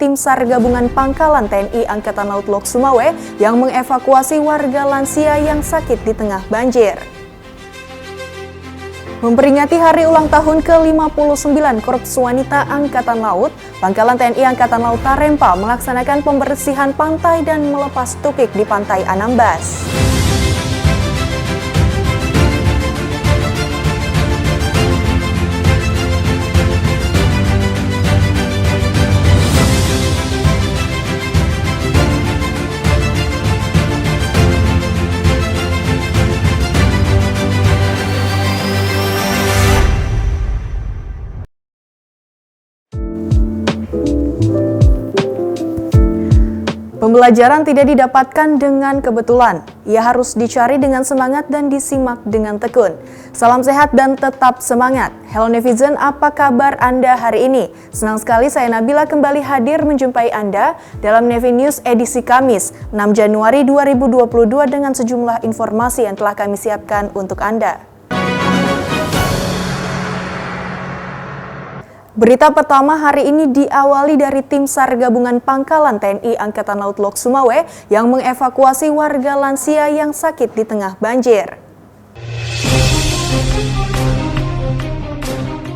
tim SAR gabungan Pangkalan TNI Angkatan Laut Lok Sumawe yang mengevakuasi warga lansia yang sakit di tengah banjir. Memperingati hari ulang tahun ke-59 Korps Wanita Angkatan Laut, Pangkalan TNI Angkatan Laut Tarempa melaksanakan pembersihan pantai dan melepas tukik di Pantai Anambas. Pembelajaran tidak didapatkan dengan kebetulan, ia harus dicari dengan semangat dan disimak dengan tekun. Salam sehat dan tetap semangat. Hello netizen, apa kabar Anda hari ini? Senang sekali saya Nabila kembali hadir menjumpai Anda dalam Nevi News edisi Kamis 6 Januari 2022 dengan sejumlah informasi yang telah kami siapkan untuk Anda. Berita pertama hari ini diawali dari tim SAR gabungan Pangkalan TNI Angkatan Laut Lok Sumawe yang mengevakuasi warga lansia yang sakit di tengah banjir.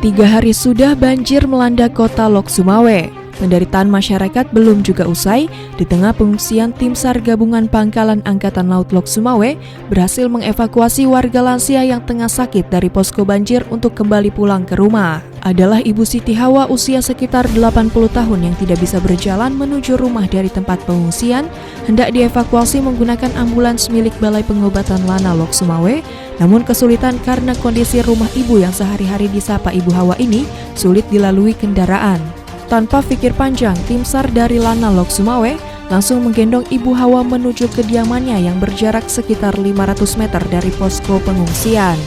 3 hari sudah banjir melanda kota Lok Sumawe. Penderitaan masyarakat belum juga usai. Di tengah pengungsian, tim SAR gabungan Pangkalan Angkatan Laut Lok Sumawe berhasil mengevakuasi warga lansia yang tengah sakit dari posko banjir untuk kembali pulang ke rumah. Adalah Ibu Siti Hawa usia sekitar 80 tahun yang tidak bisa berjalan menuju rumah dari tempat pengungsian, hendak dievakuasi menggunakan ambulans milik Balai Pengobatan Lana Lok Sumawe, namun kesulitan karena kondisi rumah ibu yang sehari-hari disapa Ibu Hawa ini sulit dilalui kendaraan. Tanpa pikir panjang, tim SAR dari Lana Lok Sumawe langsung menggendong Ibu Hawa menuju kediamannya yang berjarak sekitar 500 meter dari posko pengungsian.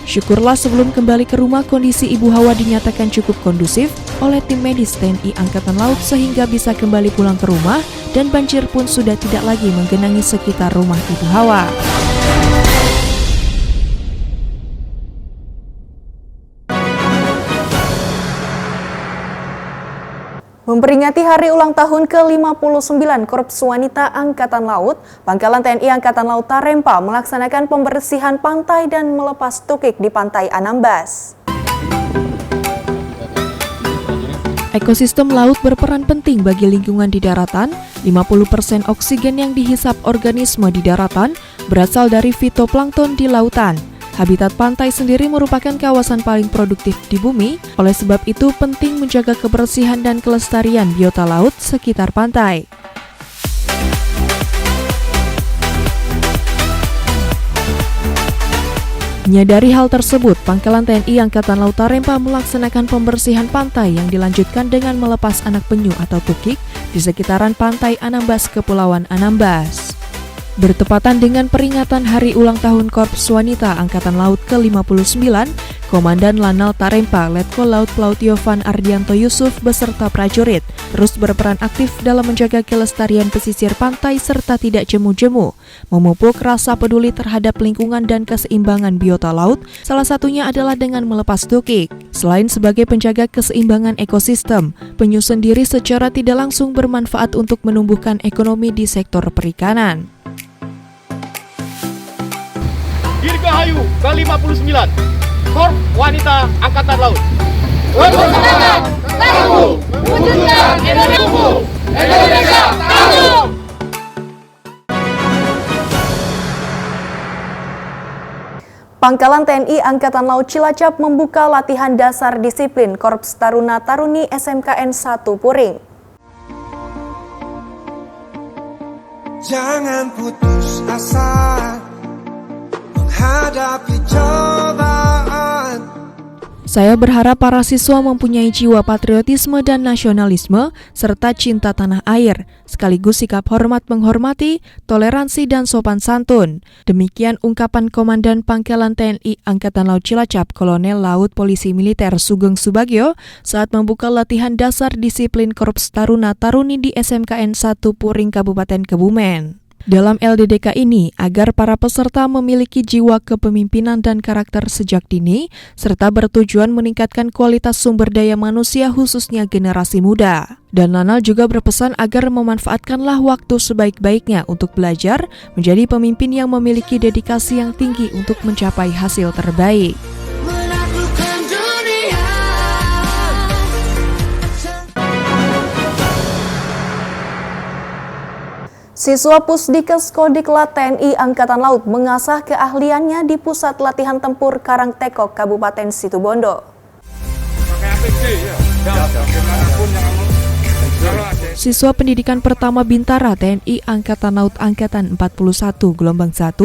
Syukurlah sebelum kembali ke rumah kondisi Ibu Hawa dinyatakan cukup kondusif oleh tim medis TNI Angkatan Laut sehingga bisa kembali pulang ke rumah dan banjir pun sudah tidak lagi menggenangi sekitar rumah Ibu Hawa. Memperingati hari ulang tahun ke-59 Korps Wanita Angkatan Laut, Pangkalan TNI Angkatan Laut Tarempa melaksanakan pembersihan pantai dan melepas tukik di Pantai Anambas. Ekosistem laut berperan penting bagi lingkungan di daratan. 50% oksigen yang dihisap organisme di daratan berasal dari fitoplankton di lautan. Habitat pantai sendiri merupakan kawasan paling produktif di bumi, oleh sebab itu penting menjaga kebersihan dan kelestarian biota laut sekitar pantai. Menyadari hal tersebut, Pangkalan TNI Angkatan Laut Tarempa melaksanakan pembersihan pantai yang dilanjutkan dengan melepas anak penyu atau tukik di sekitaran Pantai Anambas, Kepulauan Anambas. Bertepatan dengan peringatan Hari Ulang Tahun Korps Wanita Angkatan Laut ke-59, Komandan Lanal Tarempa Letkol Laut Pelaut Yovan Ardianto Yusuf beserta prajurit terus berperan aktif dalam menjaga kelestarian pesisir pantai serta tidak jemu-jemu, memupuk rasa peduli terhadap lingkungan dan keseimbangan biota laut, salah satunya adalah dengan melepas tukik. Selain sebagai penjaga keseimbangan ekosistem, penyu sendiri secara tidak langsung bermanfaat untuk menumbuhkan ekonomi di sektor perikanan. Dirgahayu ke-59 Korps Wanita Angkatan Laut. Bersemangat, tangguh, mewujudkan Indonesia tangguh. Pangkalan TNI Angkatan Laut Cilacap membuka latihan dasar disiplin Korps Taruna Taruni SMKN 1 Puring. Jangan putus asa menghadapi cobaan. Saya berharap para siswa mempunyai jiwa patriotisme dan nasionalisme, serta cinta tanah air, sekaligus sikap hormat menghormati, toleransi dan sopan santun. Demikian ungkapan Komandan Pangkalan TNI Angkatan Laut Cilacap Kolonel Laut Polisi Militer Sugeng Subagio saat membuka latihan dasar disiplin Korps Taruna Taruni di SMKN 1 Puring Kabupaten Kebumen. Dalam LDDK ini, agar para peserta memiliki jiwa kepemimpinan dan karakter sejak dini, serta bertujuan meningkatkan kualitas sumber daya manusia khususnya generasi muda. Dan Nanal juga berpesan agar memanfaatkanlah waktu sebaik-baiknya untuk belajar, menjadi pemimpin yang memiliki dedikasi yang tinggi untuk mencapai hasil terbaik. menaklukkan dunia. Siswa Pusdikes Kodiklat TNI Angkatan Laut mengasah keahliannya di Pusat Latihan Tempur Karangtekok, Kabupaten Situbondo. Siswa Pendidikan Pertama Bintara TNI Angkatan Laut Angkatan 41 Gelombang 1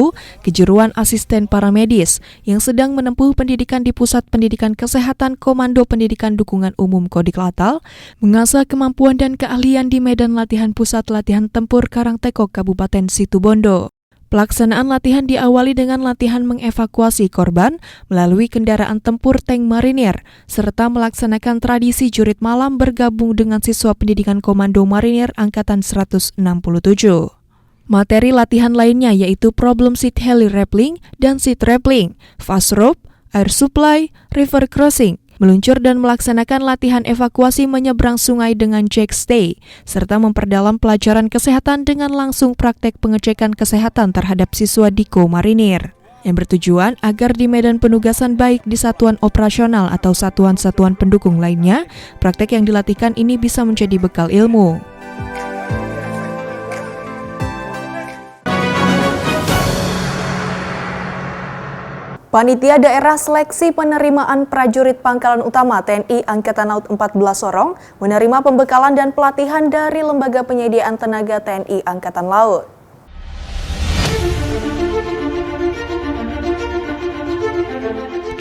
kejuruan asisten paramedis yang sedang menempuh pendidikan di Pusat Pendidikan Kesehatan Komando Pendidikan Dukungan Umum Kodiklatal mengasah kemampuan dan keahlian di medan latihan Pusat Latihan Tempur Karangtekok Kabupaten Situbondo. Pelaksanaan latihan diawali dengan latihan mengevakuasi korban melalui kendaraan tempur tank marinir, serta melaksanakan tradisi jurit malam bergabung dengan siswa pendidikan Komando Marinir Angkatan 167. Materi latihan lainnya yaitu problem seat heli rappelling dan seat rappelling, fast rope, air supply, river crossing, meluncur dan melaksanakan latihan evakuasi menyeberang sungai dengan jack stay, serta memperdalam pelajaran kesehatan dengan langsung praktek pengecekan kesehatan terhadap siswa Diko Marinir, yang bertujuan agar di medan penugasan baik di satuan operasional atau satuan-satuan pendukung lainnya, praktek yang dilatihkan ini bisa menjadi bekal ilmu. Panitia Daerah Seleksi Penerimaan Prajurit Pangkalan Utama TNI Angkatan Laut 14 Sorong menerima pembekalan dan pelatihan dari Lembaga Penyediaan Tenaga TNI Angkatan Laut.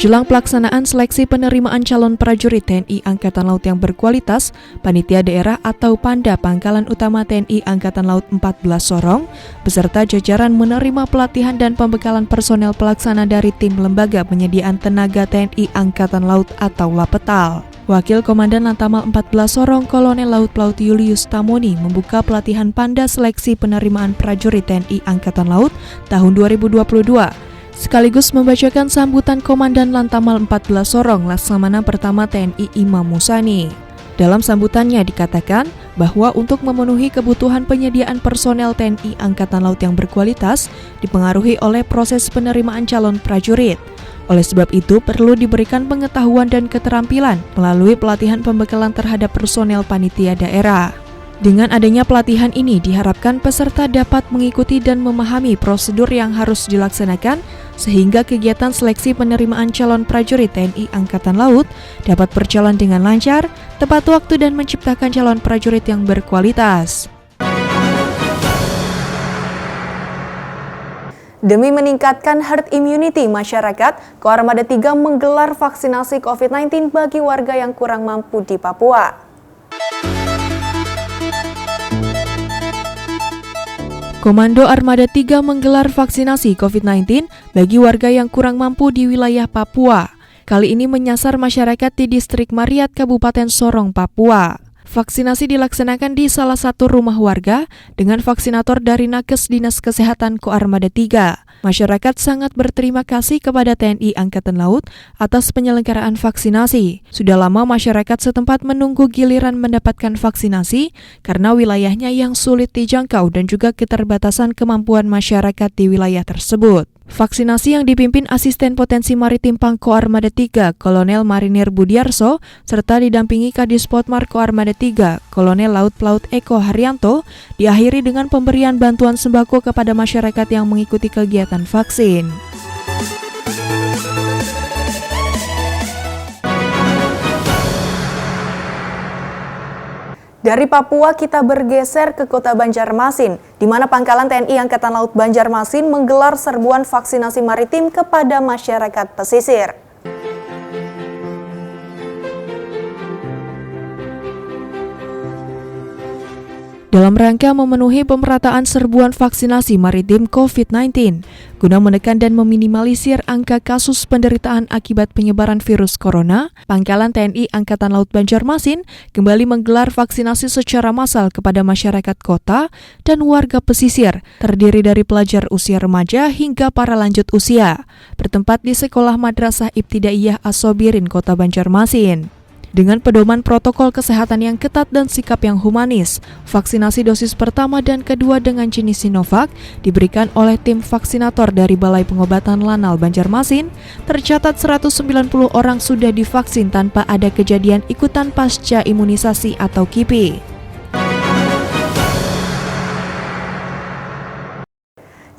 Jelang pelaksanaan seleksi penerimaan calon prajurit TNI Angkatan Laut yang berkualitas, Panitia Daerah atau Panda Pangkalan Utama TNI Angkatan Laut 14 Sorong, beserta jajaran menerima pelatihan dan pembekalan personel pelaksana dari tim Lembaga Penyediaan Tenaga TNI Angkatan Laut atau Lapetal. Wakil Komandan Lantamal 14 Sorong Kolonel Laut Pelaut Julius Tamoni membuka pelatihan Panda Seleksi Penerimaan Prajurit TNI Angkatan Laut tahun 2022. Sekaligus membacakan sambutan Komandan Lantamal 14 Sorong Laksamana Pertama TNI Imam Musani. Dalam sambutannya dikatakan bahwa untuk memenuhi kebutuhan penyediaan personel TNI Angkatan Laut yang berkualitas dipengaruhi oleh proses penerimaan calon prajurit. Oleh sebab itu perlu diberikan pengetahuan dan keterampilan melalui pelatihan pembekalan terhadap personel panitia daerah. Dengan adanya pelatihan ini diharapkan peserta dapat mengikuti dan memahami prosedur yang harus dilaksanakan sehingga kegiatan seleksi penerimaan calon prajurit TNI Angkatan Laut dapat berjalan dengan lancar, tepat waktu dan menciptakan calon prajurit yang berkualitas. Demi meningkatkan herd immunity masyarakat, Koarmada 3 menggelar vaksinasi COVID-19 bagi warga yang kurang mampu di Papua. Komando Armada 3 menggelar vaksinasi COVID-19 bagi warga yang kurang mampu di wilayah Papua. Kali ini menyasar masyarakat di Distrik Mariat, Kabupaten Sorong, Papua. Vaksinasi dilaksanakan di salah satu rumah warga dengan vaksinator dari Nakes Dinas Kesehatan Koarmada 3. Masyarakat sangat berterima kasih kepada TNI Angkatan Laut atas penyelenggaraan vaksinasi. Sudah lama masyarakat setempat menunggu giliran mendapatkan vaksinasi karena wilayahnya yang sulit dijangkau dan juga keterbatasan kemampuan masyarakat di wilayah tersebut. Vaksinasi yang dipimpin Asisten Potensi Maritim Pangko Armada 3, Kolonel Marinir Budiarso, serta didampingi Kadispotmar Koarmada 3, Kolonel Laut Pelaut Eko Haryanto, diakhiri dengan pemberian bantuan sembako kepada masyarakat yang mengikuti kegiatan vaksin. Dari Papua kita bergeser ke kota Banjarmasin, di mana Pangkalan TNI Angkatan Laut Banjarmasin menggelar serbuan vaksinasi maritim kepada masyarakat pesisir. dalam rangka memenuhi pemerataan serbuan vaksinasi maritim COVID-19 guna menekan dan meminimalisir angka kasus penderitaan akibat penyebaran virus corona. Pangkalan TNI Angkatan Laut Banjarmasin kembali menggelar vaksinasi secara massal kepada masyarakat kota dan warga pesisir, terdiri dari pelajar usia remaja hingga para lanjut usia, bertempat di Sekolah Madrasah Ibtidaiyah As-Sobirin Kota Banjarmasin. Dengan pedoman protokol kesehatan yang ketat dan sikap yang humanis, vaksinasi dosis pertama dan kedua dengan jenis Sinovac diberikan oleh tim vaksinator dari Balai Pengobatan Lanal Banjarmasin. Tercatat 190 orang sudah divaksin tanpa ada kejadian ikutan pasca imunisasi atau KIPI.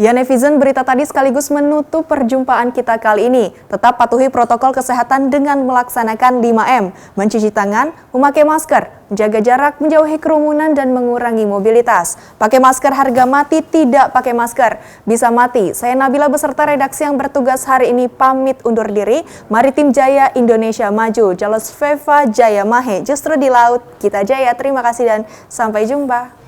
Ya netizen, berita tadi sekaligus menutup perjumpaan kita kali ini. Tetap patuhi protokol kesehatan dengan melaksanakan 5M, mencuci tangan, memakai masker, menjaga jarak, menjauhi kerumunan, dan mengurangi mobilitas. Pakai masker harga mati, tidak pakai masker bisa mati. Saya Nabila beserta redaksi yang bertugas hari ini pamit undur diri. Maritim Jaya Indonesia maju, Jalos Veva Jaya Mahe, justru di laut kita jaya. Terima kasih dan sampai jumpa.